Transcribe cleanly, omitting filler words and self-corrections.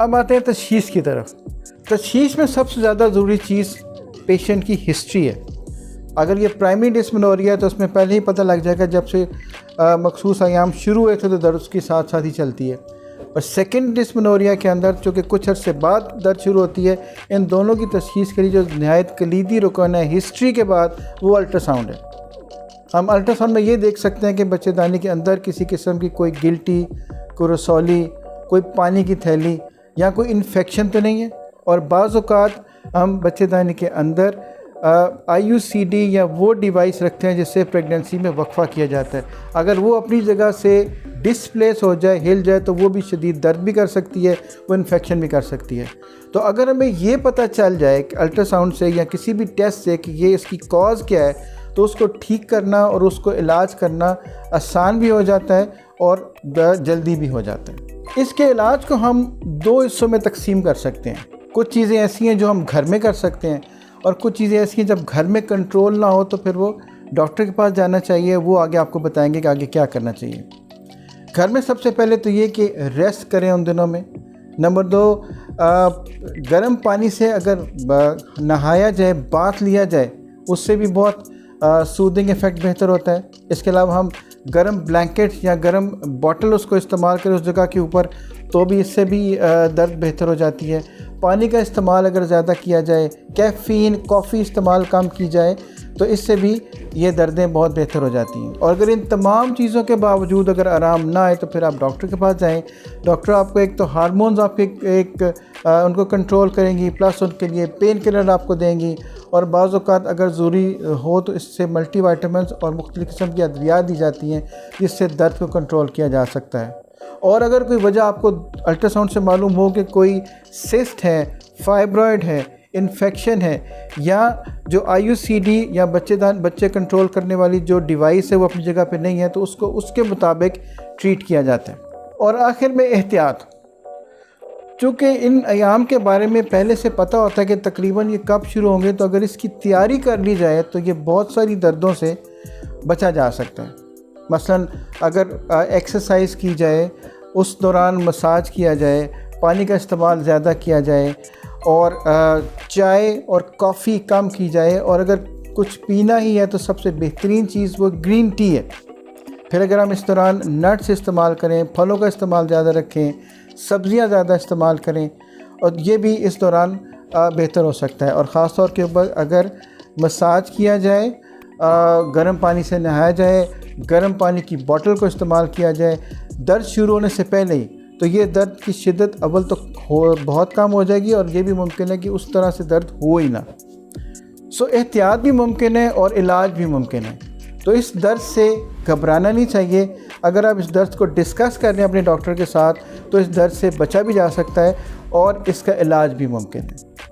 अब आते हैं तशख़ीस की तरफ। तशख़ीस में सबसे ज़्यादा ज़रूरी चीज़ पेशेंट की हिस्ट्री है। अगर ये प्राइमरी डिस्मेनोरिया है तो उसमें पहले ही पता लग जाएगा, जब से मखसूस अयाम शुरू हुए थे तो दर्द उसके साथ साथ ही चलती है। और सेकेंड डिस्मेनोरिया के अंदर चूँकि कुछ अर्से बाद दर्द शुरू होती है, इन दोनों की तशख़ीस के लिए जो नहायत कलीदी रुकन है हिस्ट्री के बाद, वो अल्ट्रासाउंड है। हम अल्ट्रासाउंड में ये देख सकते हैं कि बच्चेदानी के अंदर किसी किस्म की कोई गिल्टी, कोई रसौली, कोई पानी की थैली या कोई इन्फेक्शन तो नहीं है। और बाज़ औक़ात हम बच्चेदानी के अंदर IUCD या वो डिवाइस रखते हैं जिससे प्रेगनेंसी में वक्फ़ा किया जाता है। अगर वो अपनी जगह से डिसप्लेस हो जाए, हिल जाए, तो वो भी शदीद दर्द भी कर सकती है, वो इन्फेक्शन भी कर सकती है। तो अगर हमें ये पता चल जाए कि अल्ट्रासाउंड से या किसी भी टेस्ट से कि ये इसकी कॉज़ क्या है, तो उसको ठीक करना और उसको इलाज करना आसान भी हो जाता है और जल्दी भी हो जाता है। इसके इलाज को हम 2 हिस्सों में तकसीम कर सकते हैं। कुछ चीज़ें ऐसी हैं जो हम घर में कर सकते हैं और कुछ चीज़ें ऐसी हैं जब घर में कंट्रोल ना हो तो फिर वो डॉक्टर के पास जाना चाहिए। वो आगे आपको बताएंगे कि आगे क्या करना चाहिए। घर में सबसे पहले तो ये कि रेस्ट करें उन दिनों में। नंबर 2, गर्म पानी से अगर नहाया जाए, बाथ लिया जाए, उससे भी बहुत सूदिंग इफ़ेक्ट बेहतर होता है। इसके अलावा हम गर्म ब्लैंकेट या गर्म बॉटल उसको इस्तेमाल करें उस जगह के ऊपर, तो भी इससे भी दर्द बेहतर हो जाती है। पानी का इस्तेमाल अगर ज़्यादा किया जाए, कैफ़ीन, कॉफ़ी इस्तेमाल कम की जाए, तो इससे भी ये दर्दें बहुत बेहतर हो जाती हैं। और अगर इन तमाम चीज़ों के बावजूद अगर आराम ना आए तो फिर आप डॉक्टर के पास जाएं। डॉक्टर आपको एक तो हार्मोन्स आपके उनको कंट्रोल करेंगी, प्लस उनके लिए पेन किलर आपको देंगी, और बाज़ औक़ात अगर ज़रूरी हो तो इससे मल्टीविटामिन्स और मुख्तलिफ़ किस्म की अद्वियात दी जाती हैं जिससे दर्द को कंट्रोल किया जा सकता है। और अगर कोई वजह आपको अल्ट्रासाउंड से मालूम हो कि कोई सिस्ट है, फाइब्रॉयड है, इन्फेक्शन है, या जो IUCD या बच्चे कंट्रोल करने वाली जो डिवाइस है वो अपनी जगह पे नहीं है, तो उसको उसके मुताबिक ट्रीट किया जाता है। और आखिर में एहतियात, चूँकि इन अयाम के बारे में पहले से पता होता है कि तकरीबन ये कब शुरू होंगे, तो अगर इसकी तैयारी कर ली जाए तो ये बहुत सारी दर्दों से बचा जा सकता है। मसलन अगर एक्सरसाइज की जाए, उस दौरान मसाज किया जाए, पानी का इस्तेमाल ज़्यादा किया जाए, और चाय और कॉफ़ी कम की जाए, और अगर कुछ पीना ही है तो सबसे बेहतरीन चीज़ वो ग्रीन टी है। फिर अगर हम इस दौरान नट्स इस्तेमाल करें, फलों का इस्तेमाल ज़्यादा रखें, सब्ज़ियाँ ज़्यादा इस्तेमाल करें, और ये भी इस दौरान बेहतर हो सकता है। और ख़ास तौर के ऊपर अगर मसाज किया जाए, गर्म पानी से नहाया जाए, गर्म पानी की बोतल को इस्तेमाल किया जाए दर्द शुरू होने से पहले ही, तो ये दर्द की शिद्दत अव्वल तो बहुत कम हो जाएगी, और ये भी मुमकिन है कि उस तरह से दर्द हो ही ना। सो एहतियात भी मुमकिन है और इलाज भी मुमकिन है। तो इस दर्द से घबराना नहीं चाहिए। अगर आप इस दर्द को डिस्कस कर रहे हैं अपने डॉक्टर के साथ, तो इस दर्द से बचा भी जा सकता है और इसका इलाज भी मुमकिन है।